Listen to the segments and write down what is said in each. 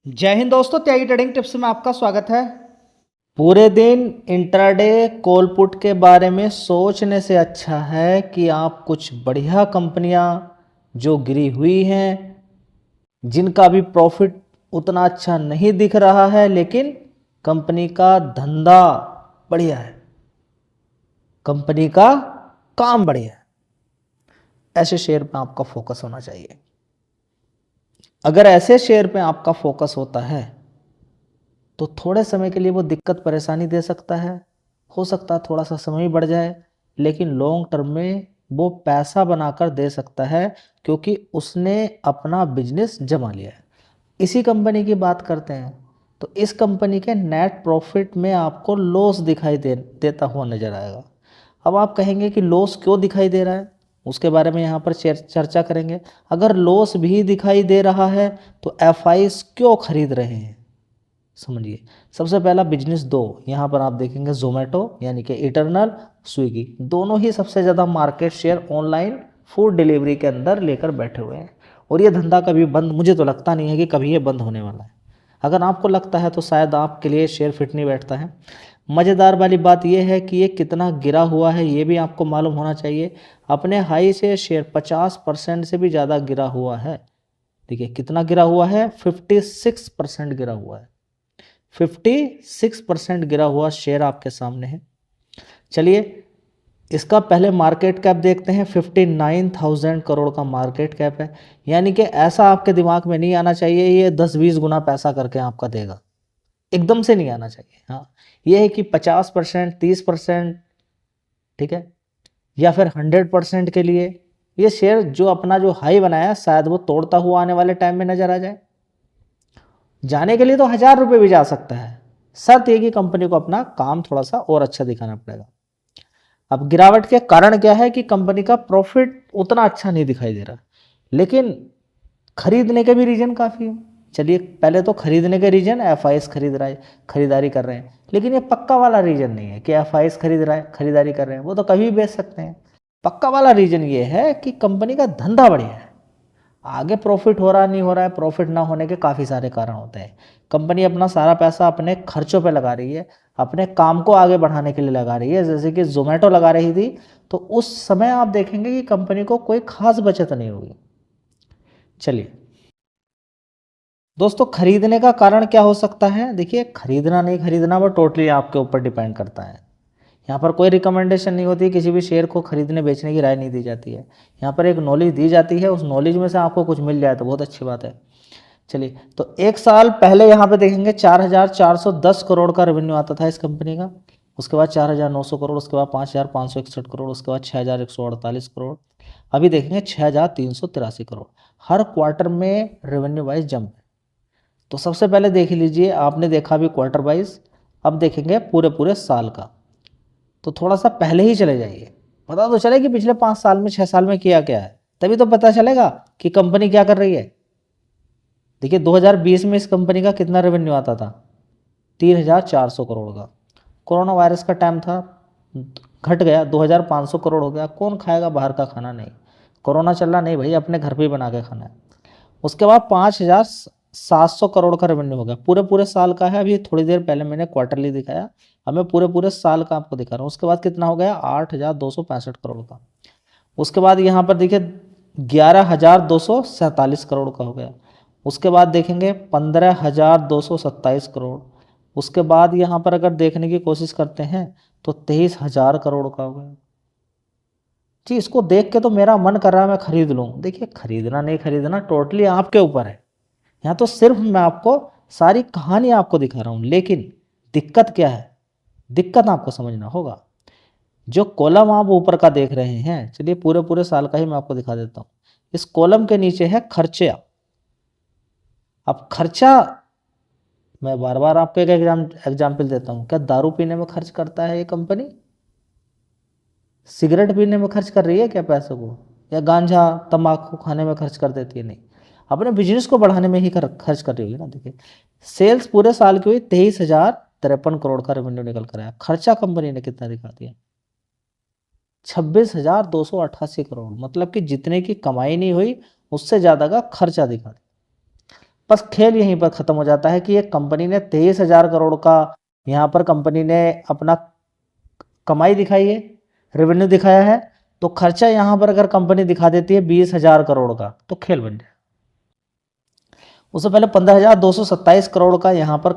जय हिंद दोस्तों, त्यागी trading tips में आपका स्वागत है। पूरे दिन इंट्राडे कॉल पुट के बारे में सोचने से अच्छा है कि आप कुछ बढ़िया कंपनियां जो गिरी हुई हैं, जिनका भी प्रॉफिट उतना अच्छा नहीं दिख रहा है लेकिन कंपनी का धंधा बढ़िया है, कंपनी का काम बढ़िया है, ऐसे शेयर पे आपका फोकस होना चाहिए। अगर ऐसे शेयर पे आपका फोकस होता है तो थोड़े समय के लिए वो दिक्कत परेशानी दे सकता है, हो सकता है थोड़ा सा समय बढ़ जाए, लेकिन लॉन्ग टर्म में वो पैसा बनाकर दे सकता है क्योंकि उसने अपना बिजनेस जमा लिया है। इसी कंपनी की बात करते हैं तो इस कंपनी के नेट प्रॉफिट में आपको लॉस दिखाई देता हुआ नजर आएगा। अब आप कहेंगे कि लॉस क्यों दिखाई दे रहा है, उसके बारे में यहाँ पर चर्चा करेंगे। अगर लॉस भी दिखाई दे रहा है तो एफआईज क्यों खरीद रहे हैं, समझिए। सबसे पहला बिजनेस दो, यहाँ पर आप देखेंगे जोमेटो यानी कि इटरनल, स्विगी, दोनों ही सबसे ज़्यादा market share online food delivery के अंदर लेकर बैठे हुए हैं। और ये धंधा कभी बंद, मुझे तो लगता नहीं है कि कभी ये बंद होने वाला है। अगर आपको लगता है तो शायद आपके लिए शेयर फिट नहीं बैठता है। मज़ेदार वाली बात यह है कि ये कितना गिरा हुआ है ये भी आपको मालूम होना चाहिए। अपने हाई से शेयर 50% से भी ज़्यादा गिरा हुआ है। देखिए कितना गिरा हुआ है, 56% गिरा हुआ है। 56% गिरा हुआ शेयर आपके सामने है। चलिए इसका पहले मार्केट कैप देखते हैं। 59,000 करोड़ का मार्केट कैप है, यानी कि ऐसा आपके दिमाग में नहीं आना चाहिए ये 10-20 गुना पैसा करके आपका देगा, एकदम से नहीं आना चाहिए। हाँ, ये है कि 50%, 30%, ठीक है, या फिर 100% के लिए ये शेयर जो अपना जो हाई बनाया शायद वो तोड़ता हुआ आने वाले टाइम में नजर आ जाए। जाने के लिए तो 1,000 रुपये भी जा सकता है, शर्त यह कि कंपनी को अपना काम थोड़ा सा और अच्छा दिखाना पड़ेगा। अब गिरावट के कारण क्या है कि कंपनी का प्रॉफिट उतना अच्छा नहीं दिखाई दे रहा, लेकिन खरीदने के भी रीजन काफ़ी है। चलिए पहले तो खरीदने के रीजन, एफआईएस खरीदारी कर रहे हैं, लेकिन ये पक्का वाला रीजन नहीं है कि एफआईएस खरीदारी कर रहे हैं, वो तो कभी भी बेच सकते हैं। पक्का वाला रीजन ये है कि कंपनी का धंधा बढ़िया है। आगे प्रॉफिट हो रहा नहीं हो रहा है, प्रॉफिट ना होने के काफ़ी सारे कारण होते हैं। कंपनी अपना सारा पैसा अपने खर्चों पे लगा रही है, अपने काम को आगे बढ़ाने के लिए लगा रही है। जैसे कि जोमेटो लगा रही थी तो उस समय आप देखेंगे कि कंपनी को कोई खास बचत नहीं होगी। चलिए दोस्तों, खरीदने का कारण क्या हो सकता है। देखिए खरीदना नहीं खरीदना वो टोटली आपके ऊपर डिपेंड करता है। यहाँ पर कोई रिकमेंडेशन नहीं होती, किसी भी शेयर को खरीदने बेचने की राय नहीं दी जाती है। यहाँ पर एक नॉलेज दी जाती है, उस नॉलेज में से आपको कुछ मिल जाए तो बहुत अच्छी बात है। चलिए तो एक साल पहले यहाँ पे देखेंगे 4,410 करोड़ का रेवेन्यू आता था इस कंपनी का। उसके बाद 4,900 करोड़, उसके बाद 5,561 करोड़, उसके बाद 6,148 करोड़, अभी देखेंगे 6,383 करोड़। हर क्वार्टर में रेवेन्यू वाइज जंप है। तो सबसे पहले देख लीजिए, आपने देखा भी क्वार्टर वाइज, अब देखेंगे पूरे पूरे साल का। तो थोड़ा सा पहले ही चले जाइए, पता तो चले कि पिछले 5 साल में 6 साल में किया क्या है, तभी तो पता चलेगा कि कंपनी क्या कर रही है। देखिए 2020 में इस कंपनी का कितना रेवेन्यू आता था, 3,400 करोड़ का। कोरोना वायरस का टाइम था, घट गया, 2,500 करोड़ हो गया। कौन खाएगा बाहर का खाना, नहीं कोरोना चल रहा, नहीं भाई अपने घर पे ही बना के खाना है। उसके बाद 5,700 करोड़ का रेवेन्यू हो गया, पूरे पूरे साल का है। अभी थोड़ी देर पहले मैंने क्वार्टरली दिखाया, अब मैं पूरे पूरे साल का आपको दिखा रहा हूँ। उसके बाद कितना हो गया, 8,265 करोड़ का। उसके बाद यहाँ पर देखिए 11,247 करोड़ का हो गया। उसके बाद देखेंगे 15,227 करोड़। उसके बाद यहाँ पर अगर देखने की कोशिश करते हैं तो 23,000 करोड़ का हो गया जी। इसको देख के तो मेरा मन कर रहा है मैं खरीद लूँ। देखिए खरीदना नहीं खरीदना टोटली आपके ऊपर है। यहाँ तो सिर्फ मैं आपको सारी कहानी आपको दिखा रहा हूँ, लेकिन दिक्कत क्या है, दिक्कत आपको समझना होगा। जो कॉलम आप ऊपर का देख रहे हैं, चलिए पूरे पूरे साल का ही मैं आपको दिखा देता हूँ। इस कॉलम के नीचे है खर्चे। अब खर्चा मैं बार बार आपको एक एग्जाम्पल देता हूँ। क्या दारू पीने में खर्च करता है ये कंपनी, सिगरेट पीने में खर्च कर रही है क्या पैसों को, या गांजा तंबाकू खाने में खर्च कर देती है, नहीं, अपने बिजनेस को बढ़ाने में ही खर्च कर रही होगी ना। देखिए सेल्स पूरे साल की हुई 23,053 करोड़ का रेवेन्यू निकल कर आया। खर्चा कंपनी ने कितना दिखा दिया, 26,288 करोड़, मतलब कि जितने की कमाई नहीं हुई उससे ज़्यादा का खर्चा दिखा दिया। बस खेल यहीं पर ख़त्म हो जाता है कि एक कंपनी ने 23,000 करोड़ का यहाँ पर कंपनी ने अपना कमाई दिखाई है, रेवेन्यू दिखाया है, तो खर्चा यहाँ पर अगर कंपनी दिखा देती है 20,000 करोड़ का तो खेल बन जाए। उससे पहले 15,227 करोड़ का यहाँ पर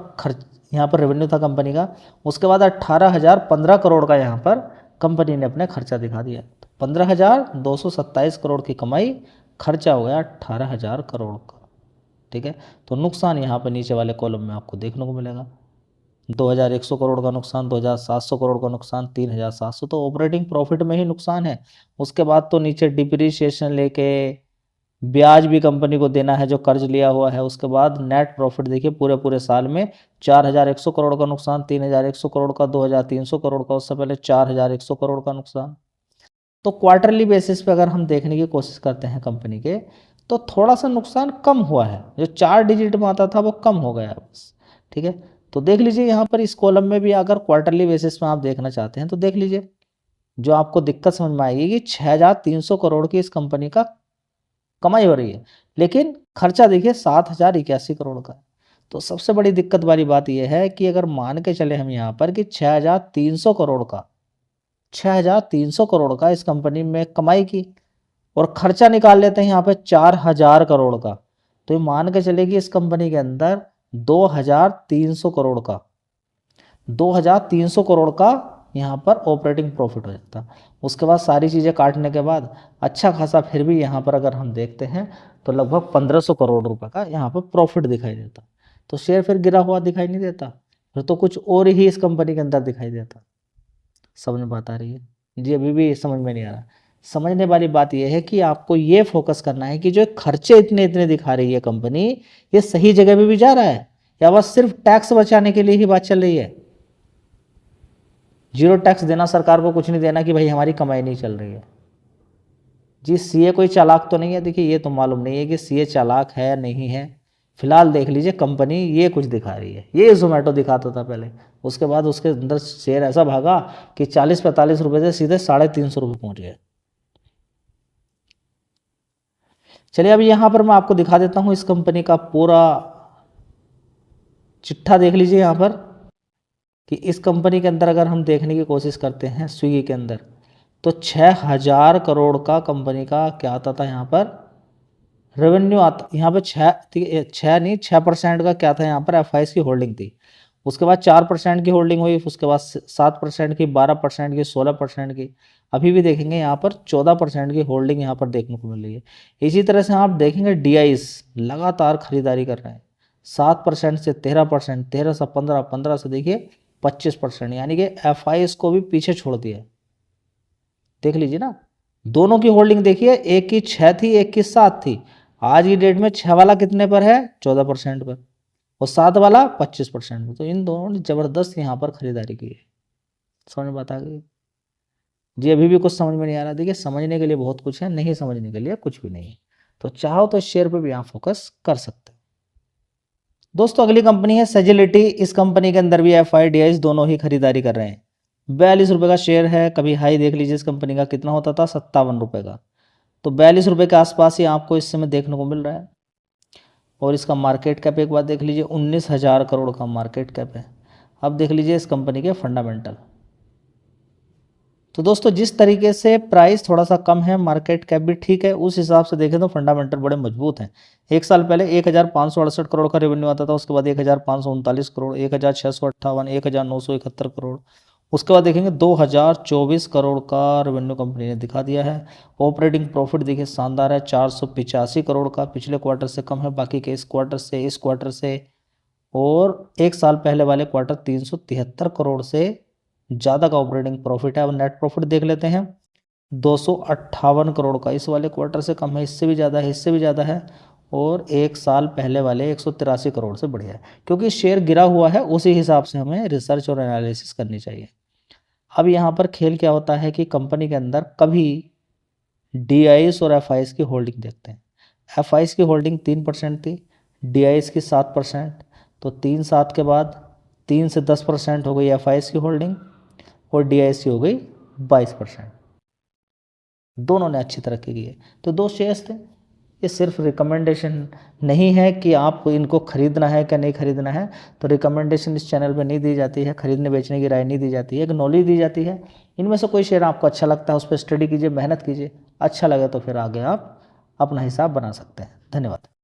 रेवेन्यू था कंपनी का, उसके बाद 18,015 करोड़ का यहाँ पर कंपनी ने अपने खर्चा दिखा दिया। तो 15,227 करोड़ की कमाई, खर्चा हो गया 18,000 करोड़ का। ठीक है, तो नुकसान यहाँ पर नीचे वाले कॉलम में आपको देखने को मिलेगा। 2,100 करोड़ का नुकसान, 2,700 करोड़ का नुकसान, 3,700, तो ऑपरेटिंग प्रॉफिट में ही नुकसान है। उसके बाद तो नीचे डिप्रिसिएशन लेके ब्याज भी कंपनी को देना है जो कर्ज लिया हुआ है। उसके बाद नेट प्रॉफिट देखिए पूरे पूरे साल में 4,100 करोड़ का नुकसान, 3,100 करोड़ का, 2,300 करोड़ का, उससे पहले 4,100 करोड़ का नुकसान। तो क्वार्टरली बेसिस पे अगर हम देखने की कोशिश करते हैं कंपनी के, तो थोड़ा सा नुकसान कम हुआ है, जो 4 डिजिट में आता था वो कम हो गया बस। ठीक है, तो देख लीजिए यहाँ पर इस कॉलम में भी अगर क्वार्टरली बेसिस में आप देखना चाहते हैं तो देख लीजिए, जो आपको दिक्कत समझ में आएगी कि 6,300 करोड़ की इस कंपनी का कमाई हो रही है, लेकिन खर्चा देखिए 7,081 करोड़ का। तो सबसे बड़ी दिक्कत वाली बात यह है कि अगर मान के चले हम यहाँ पर कि 6,300 करोड़ का 6,300 करोड़ का इस कंपनी में कमाई की और खर्चा निकाल लेते हैं यहाँ पे 4,000 करोड़ का, तो ये मान के चले कि इस कंपनी के अंदर 2,300 करोड़ का 2,300 करोड़ का यहाँ पर ऑपरेटिंग प्रॉफिट हो जाता। उसके बाद सारी चीज़ें काटने के बाद अच्छा खासा फिर भी यहाँ पर अगर हम देखते हैं तो लगभग 1,500 करोड़ रुपए का यहाँ पर प्रॉफिट दिखाई देता। तो शेयर फिर गिरा हुआ दिखाई नहीं देता, फिर तो कुछ और ही इस कंपनी के अंदर दिखाई देता। समझ में बात आ रही है जी? अभी भी समझ में नहीं आ रहा? समझने वाली बात यह है कि आपको ये फोकस करना है कि जो खर्चे इतने इतने दिखा रही है कंपनी, ये सही जगह पे भी जा रहा है या बस सिर्फ टैक्स बचाने के लिए ही बात चल रही है। जीरो टैक्स देना सरकार को, कुछ नहीं देना कि भाई हमारी कमाई नहीं चल रही है। जी सीए कोई चालाक तो नहीं है? देखिए ये तो मालूम नहीं है कि सीए चालाक है नहीं है। फिलहाल देख लीजिए कंपनी ये कुछ दिखा रही है, ये जोमेटो दिखाता था पहले, उसके बाद उसके अंदर शेयर ऐसा भागा कि 40-45 रुपए से सीधे 350 रुपये पहुंच गए। चलिए अभी यहाँ पर मैं आपको दिखा देता हूँ इस कंपनी का पूरा चिट्ठा। देख लीजिए यहाँ पर कि इस कंपनी के अंदर अगर हम देखने की कोशिश करते हैं स्विगी के अंदर, तो 6,000 करोड़ का कंपनी का क्या आता था यहाँ पर रेवेन्यू आता। यहाँ पर 6% का क्या था यहाँ पर एफआईएस की होल्डिंग थी। उसके बाद 4% की होल्डिंग हुई, उसके बाद 7% की, 12% की, 16% की, अभी भी देखेंगे यहाँ पर 14% की होल्डिंग यहाँ पर देखने को मिल रही है। इसी तरह से आप देखेंगे डीआईस लगातार खरीदारी कर रहे हैं, 7% से 13%, 13 से 15, 15 से देखिए 25%, यानी कि एफआईएस को भी पीछे छोड़ दिया। देख लीजिए ना, दोनों की होल्डिंग देखिए, एक की 6 थी, एक की 7 थी। आज की डेट में 6 वाला कितने पर है? 14% पर, और 7 वाला 25% पर। तो इन दोनों ने जबरदस्त यहाँ पर खरीदारी की है। समझ में बात आ गई जी? अभी भी कुछ समझ में नहीं आ रहा? देखिए समझने के लिए बहुत कुछ है, नहीं समझने के लिए कुछ भी नहीं है। तो चाहो तो शेयर पे भी यहाँ फोकस कर सकते हैं। दोस्तों अगली कंपनी है सेजिलिटी। इस कंपनी के अंदर भी एफआईडीआईस दोनों ही खरीदारी कर रहे हैं। 42 रुपये का शेयर है। कभी हाई देख लीजिए इस कंपनी का कितना होता था, 57 रुपये का। तो 42 रुपये के आसपास ही आपको इस समय देखने को मिल रहा है। और इसका मार्केट कैप एक बार देख लीजिए, 19,000 करोड़ का मार्केट कैप है। अब देख लीजिए इस कंपनी के फंडामेंटल। तो दोस्तों जिस तरीके से प्राइस थोड़ा सा कम है, मार्केट कैप भी ठीक है, उस हिसाब से देखें तो फंडामेंटल बड़े मजबूत हैं। एक साल पहले 1,568 करोड़ का रेवेन्यू आता था, उसके बाद 1,539 करोड़, 1,658, 1,971 करोड़, उसके बाद देखेंगे 2,024 करोड़ का रेवेन्यू कंपनी ने दिखा दिया है। ऑपरेटिंग प्रॉफिट देखिए शानदार है, 485 करोड़ का, पिछले क्वार्टर से कम है, बाकी के इस क्वार्टर से और एक साल पहले वाले क्वार्टर 373 करोड़ से ज़्यादा का ऑपरेटिंग प्रॉफिट है। अब नेट प्रॉफिट देख लेते हैं, 258 करोड़ का, इस वाले क्वार्टर से कम है, इससे भी ज़्यादा है, इससे भी ज़्यादा है, और एक साल पहले वाले 183 करोड़ से बढ़िया है। क्योंकि शेयर गिरा हुआ है, उसी हिसाब से हमें रिसर्च और एनालिसिस करनी चाहिए। अब यहाँ पर खेल क्या होता है कि कंपनी के अंदर कभी डीआईएस और एफआईएस की होल्डिंग देखते हैं। एफआईएस की होल्डिंग 3% थी, डीआईएस की 7%, तो 3-7 के बाद 3 से 10% हो गई एफआईएस की होल्डिंग और डीआईएस की हो गई 22%। दोनों ने अच्छी तरक्की की है। तो दो शेयर्स थे, ये सिर्फ रिकमेंडेशन नहीं है कि आपको इनको खरीदना है क्या नहीं खरीदना है। तो रिकमेंडेशन इस चैनल पे नहीं दी जाती है, खरीदने बेचने की राय नहीं दी जाती है, एक नॉलेज दी जाती है। इनमें से कोई शेयर आपको अच्छा लगता है उस पर स्टडी कीजिए, मेहनत कीजिए, अच्छा लगे तो फिर आगे आप अपना हिसाब बना सकते हैं। धन्यवाद।